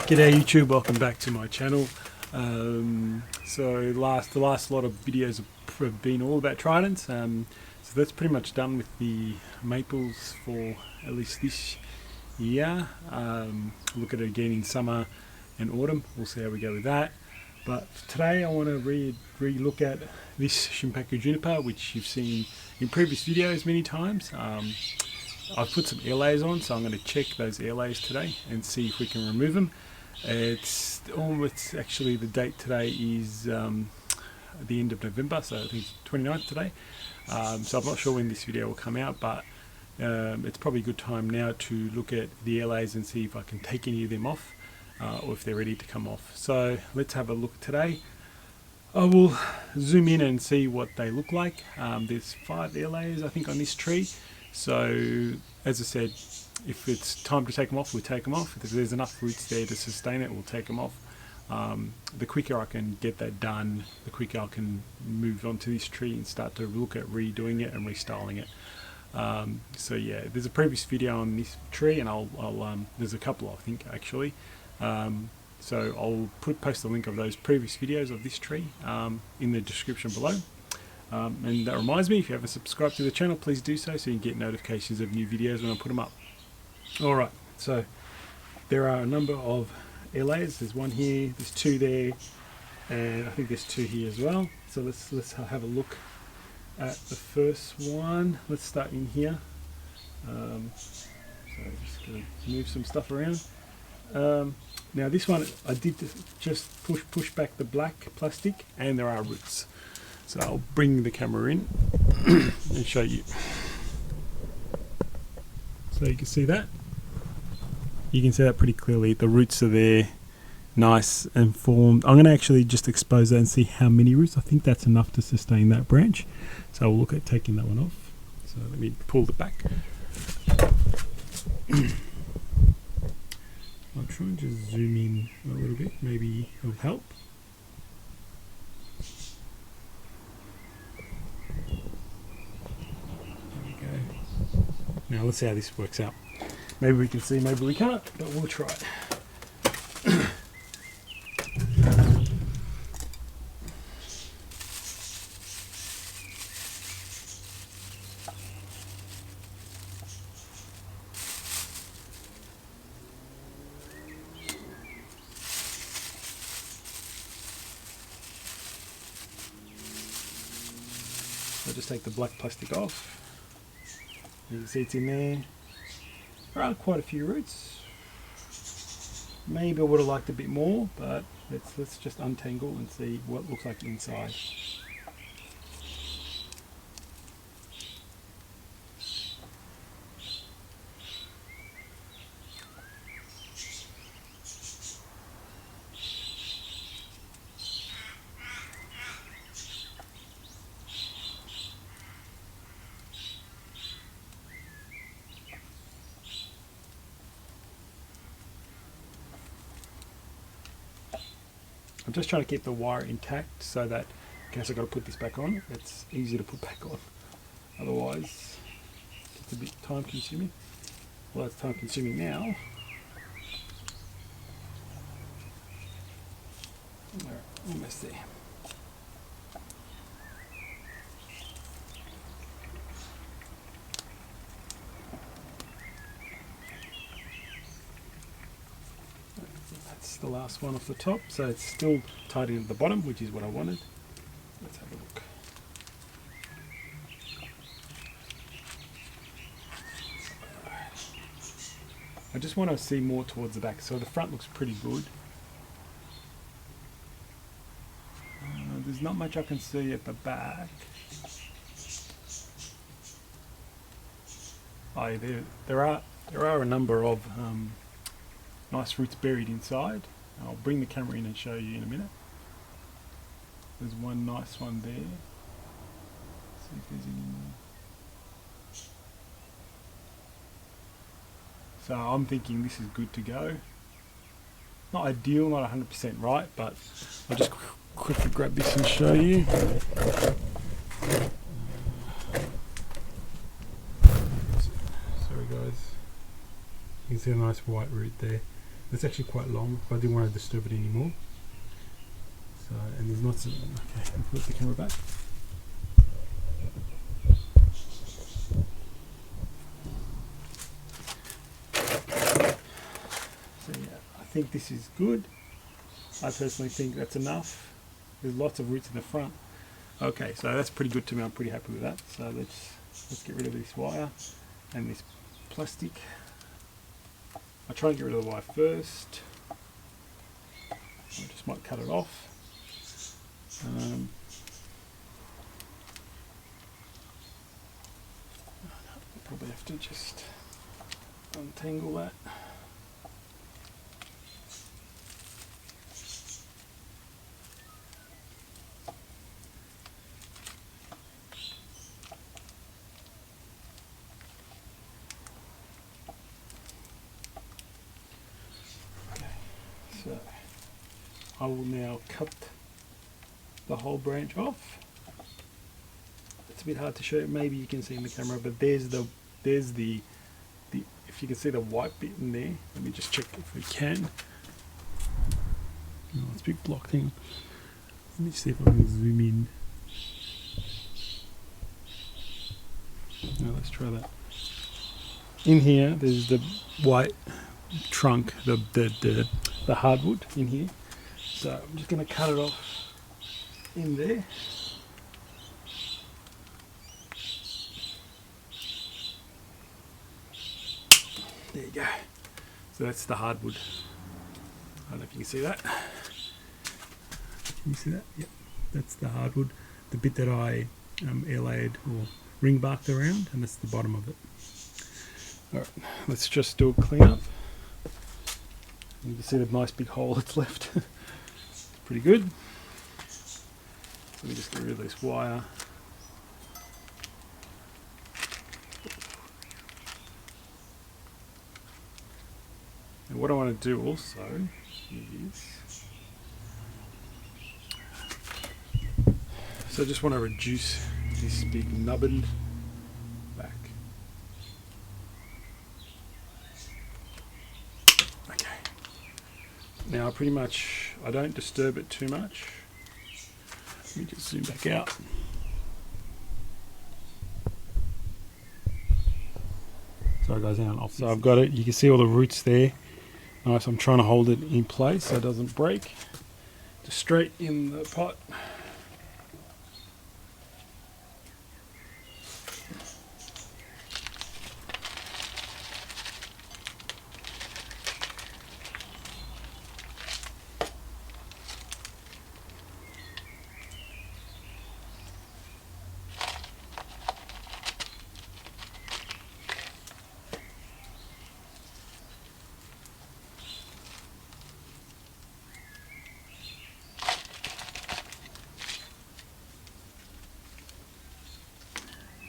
G'day YouTube, welcome back to my channel. The last lot of videos have been all about tridents. So that's pretty much done with the maples for at least this year. Look at it again in summer and autumn. We'll see how we go with that. But today I want to re-look at this shimpaku juniper, which you've seen in previous videos many times. I've put some air layers on, so I'm going to check those air layers today and see if we can remove them. It's actually, the date today is the end of November, so I think it's 29th today. So I'm not sure when this video will come out, but it's probably a good time now to look at the air layers and see if I can take any of them off, or if they're ready to come off. So let's have a look today. I will zoom in and see what they look like. There's 5 air layers I think on this tree. So as I said, if it's time to take them off, we'll take them off. If there's enough roots there to sustain it, we'll take them off. The quicker I can get that done, the quicker I can move on to this tree and start to look at redoing it and restyling it. So yeah, there's a previous video on this tree, and there's a couple I think actually. So I'll post the link of those previous videos of this tree in the description below. And that reminds me, if you haven't subscribed to the channel, please do so you can get notifications of new videos when I put them up. Alright, so there are a number of air layers. There's one here, there's 2 there, and I think there's 2 here as well. So let's have a look at the first one. Let's start in here. So I'm just going to move some stuff around. Now this one, I did just push back the black plastic, and there are roots. So I'll bring the camera in and show you. So you can see that. You can see that pretty clearly. The roots are there, nice and formed. I'm going to actually just expose that and see how many roots. I think that's enough to sustain that branch. So we'll look at taking that one off. So let me pull it back. I'll try and just zoom in a little bit. Maybe it'll help. Now let's see how this works out. Maybe we can see, maybe we can't, but we'll try it. I'll just take the black plastic off. You can see it's in there. There are quite a few roots. Maybe I would have liked a bit more, but let's just untangle and see what it looks like inside. I'm just trying to keep the wire intact so that in case I've got to put this back on, it's easy to put back on. Otherwise, it's a bit time consuming. Well, it's time consuming now. Alright, almost there. That's the last one off the top, so it's still tied in at the bottom, which is what I wanted. Let's have a look. I just want to see more towards the back, so the front looks pretty good. There's not much I can see at the back. Oh, there are a number of nice roots buried inside. I'll bring the camera in and show you in a minute. There's one nice one there. See if there's any more. So I'm thinking this is good to go. Not ideal, not 100% right, but I'll just quickly grab this and show you. Sorry guys. You can see a nice white root there. It's actually quite long, but I didn't want to disturb it anymore. So, and there's not some, okay, I'll put the camera back. So yeah, I think this is good. I personally think that's enough. There's lots of roots in the front. Okay, so that's pretty good to me. I'm pretty happy with that. So let's get rid of this wire and this plastic. I'll try and get rid of the wire first. I just might cut it off. Probably have to just untangle that. So I will now cut the whole branch off. It's a bit hard to show, maybe you can see in the camera, but there's the if you can see the white bit in there. Let me just check if we can. Oh, it's a bit blocked. Hang on. Let me see if I can zoom in. Now let's try that. In here, there's the white trunk, the hardwood in here. So I'm just going to cut it off in there. There you go. So that's the hardwood. I don't know if you can see that. Can you see that? Yep. That's the hardwood. The bit that I airlaid or ring barked around, and that's the bottom of it. Alright, let's just do a clean up. You can see the nice big hole that's left. Pretty good. So let me just get rid of this wire. And what I want to do also is, so I just want to reduce this big nubbin back. Okay. Now pretty much, I don't disturb it too much. Let me just zoom back out. Sorry guys, hang on. So I've got it, you can see all the roots there. Nice, I'm trying to hold it in place so it doesn't break. Just straight in the pot.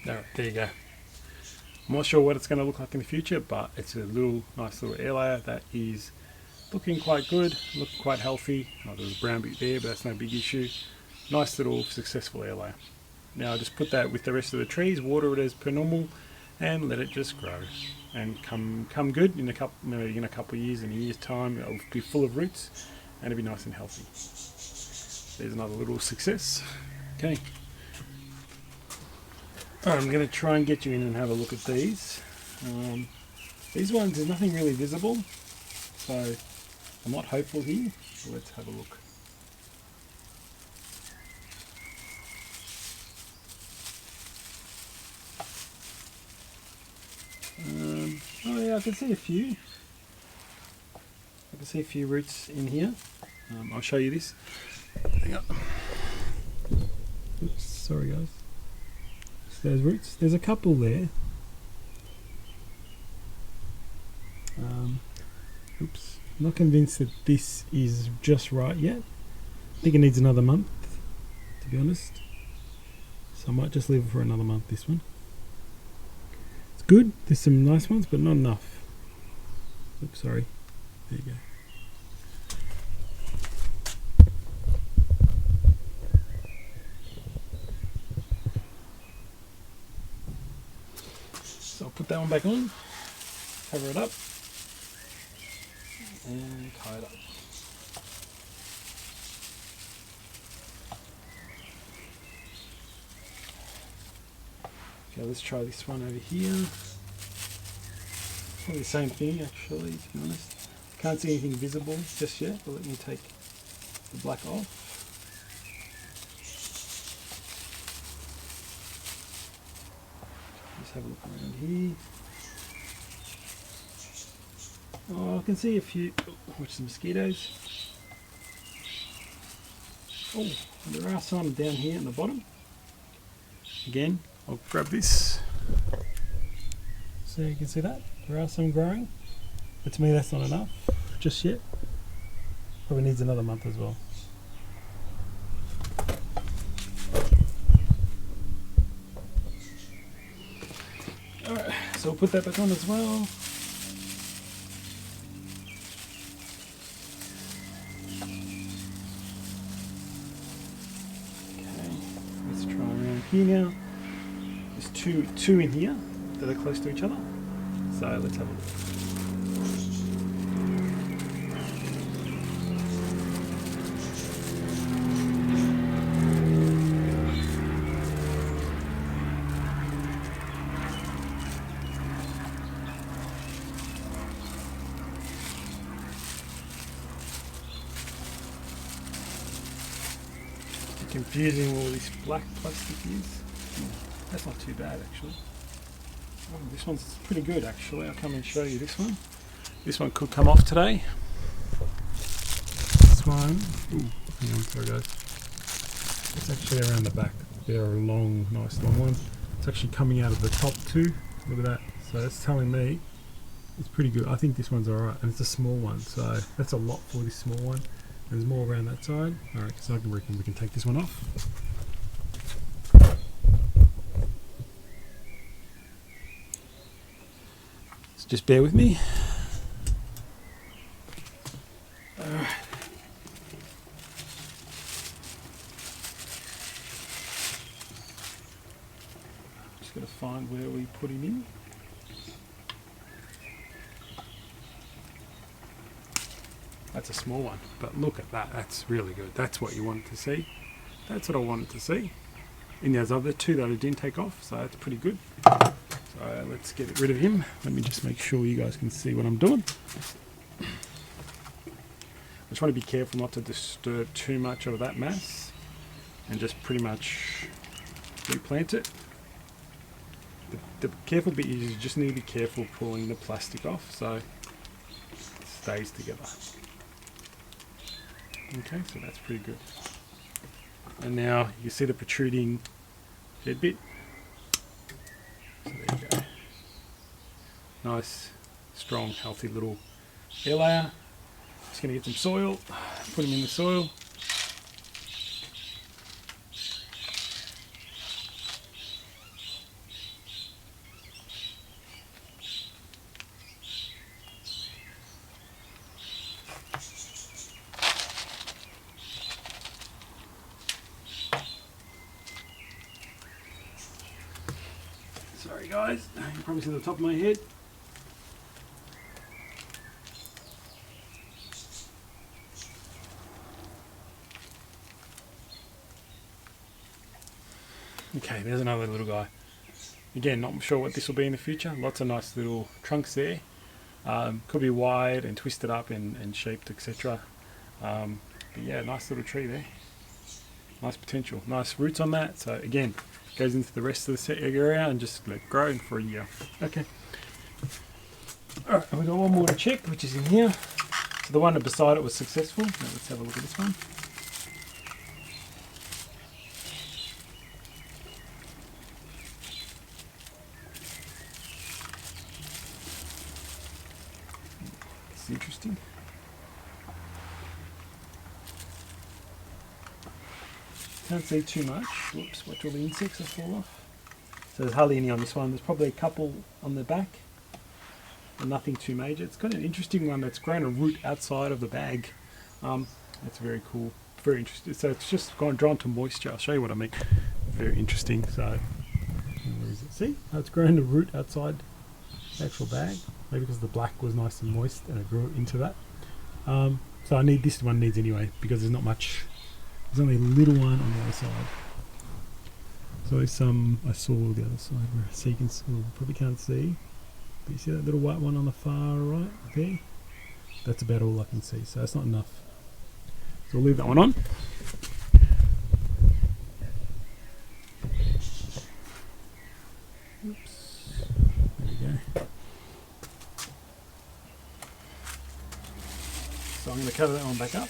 Alright, there you go. I'm not sure what it's going to look like in the future, but it's a nice little air layer that is looking quite good, looking quite healthy. Oh, there's a brown bit there, but that's no big issue. Nice little successful air layer. Now I'll just put that with the rest of the trees, water it as per normal, and let it just grow and come good in a couple of years, in a year's time. It'll be full of roots and it'll be nice and healthy. There's another little success. Okay. Alright, I'm going to try and get you in and have a look at these. These ones, there's nothing really visible, so I'm not hopeful here. So let's have a look. Oh yeah, I can see a few. I can see a few roots in here. I'll show you this. Hang on. Oops, sorry guys. Those roots. There's a couple there. Oops. I'm not convinced that this is just right yet. I think it needs another month, to be honest. So I might just leave it for another month, this one. It's good. There's some nice ones, but not enough. Oops, sorry. There you go. So I'll put that one back on, cover it up. and tie it up. Okay, let's try this one over here. Probably the same thing actually, to be honest. Can't see anything visible just yet, but let me take the black off. Just have a look around here. Oh, I can see a few, watch the mosquitoes. Oh, there are some down here in the bottom. Again, I'll grab this. So you can see that, there are some growing. But to me that's not enough, just yet. Probably needs another month as well. Alright, so we'll put that back on as well. Here now, there's two in here that are close to each other. So let's have a look. Confusing all this black plastic is. That's not too bad actually. Oh, this one's pretty good actually. I'll come and show you this one. This one could come off today. This one, ooh, hang on, sorry guys. It's actually around the back. They're a long, nice long one. It's actually coming out of the top too. Look at that. So that's telling me it's pretty good. I think this one's alright, and it's a small one, so that's a lot for this small one. There's more around that side. Alright, so I reckon we can take this one off. So just bear with me. Just got to find where we put him in. That's a small one, but look at that, that's really good. That's what you wanted to see. That's what I wanted to see. And there's other two that I didn't take off, so that's pretty good. So let's get rid of him. Let me just make sure you guys can see what I'm doing. I just want to be careful not to disturb too much of that mass and just pretty much replant it. The careful bit is you just need to be careful pulling the plastic off so it stays together. Okay, so that's pretty good. And now you see the protruding dead bit. So there you go. Nice, strong, healthy little air layer. Just going to get some soil, put them in the soil. Sorry guys, you can probably see the top of my head. Okay, there's another little guy. Again, not sure what this will be in the future. Lots of nice little trunks there. Could be wide and twisted up and shaped, etc. But yeah, nice little tree there. Nice potential. Nice roots on that. So again, goes into the rest of the set area and just let it grow for a year. Okay. Alright, we've got one more to check, which is in here. So the one beside it was successful. Now let's have a look at this one. It's interesting. Can't see too much. Whoops, watch all the insects that fall off. So there's hardly any on this one. There's probably a couple on the back, but nothing too major. It's got an interesting one that's grown a root outside of the bag. That's very cool, very interesting. So it's just gone drawn to moisture. I'll show you what I mean. Very interesting. So where is it? See how it's grown a root outside the actual bag? Maybe because the black was nice and moist and it grew into that. So I need this one needs anyway because there's not much. There's only a little one on the other side. So there's some I saw the other side where so you can probably can't see. But you see that little white one on the far right there? That's about all I can see. So that's not enough. So we'll leave that one on. Oops. There we go. So I'm going to cover that one back up.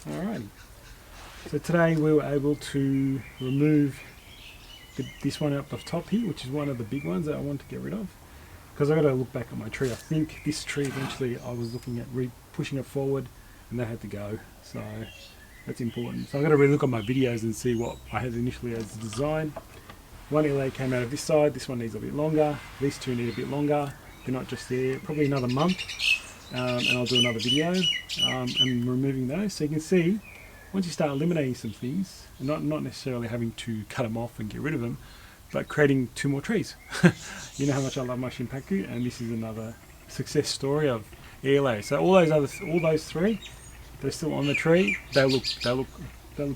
Alright, so today we were able to remove this one up the top here, which is one of the big ones that I want to get rid of. Because I've got to look back at my tree. I think this tree eventually I was looking at pushing it forward and that had to go. So that's important. So I've got to relook at my videos and see what I had initially as a design. One LA came out of this side, this one needs a bit longer, these two need a bit longer. They're not just there, probably another month. And I'll do another video and removing those. So you can see, once you start eliminating some things, and not necessarily having to cut them off and get rid of them, but creating 2 more trees. You know how much I love my shimpaku, and this is another success story of ELA. So all those 3, they're still on the tree. They look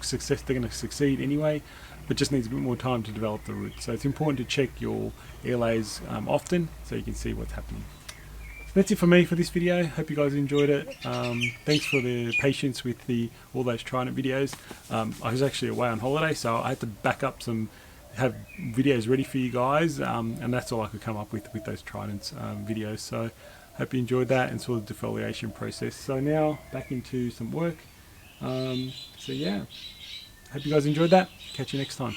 success. They're going to succeed anyway, but just needs a bit more time to develop the roots. So it's important to check your ELAs often so you can see what's happening. That's it for me for this video. Hope you guys enjoyed it. Thanks for the patience with all those trident videos. I was actually away on holiday, so I had to back up have videos ready for you guys, and that's all I could come up with those tridents videos. So hope you enjoyed that and saw the defoliation process. So now back into some work. So yeah, hope you guys enjoyed that. Catch you next time.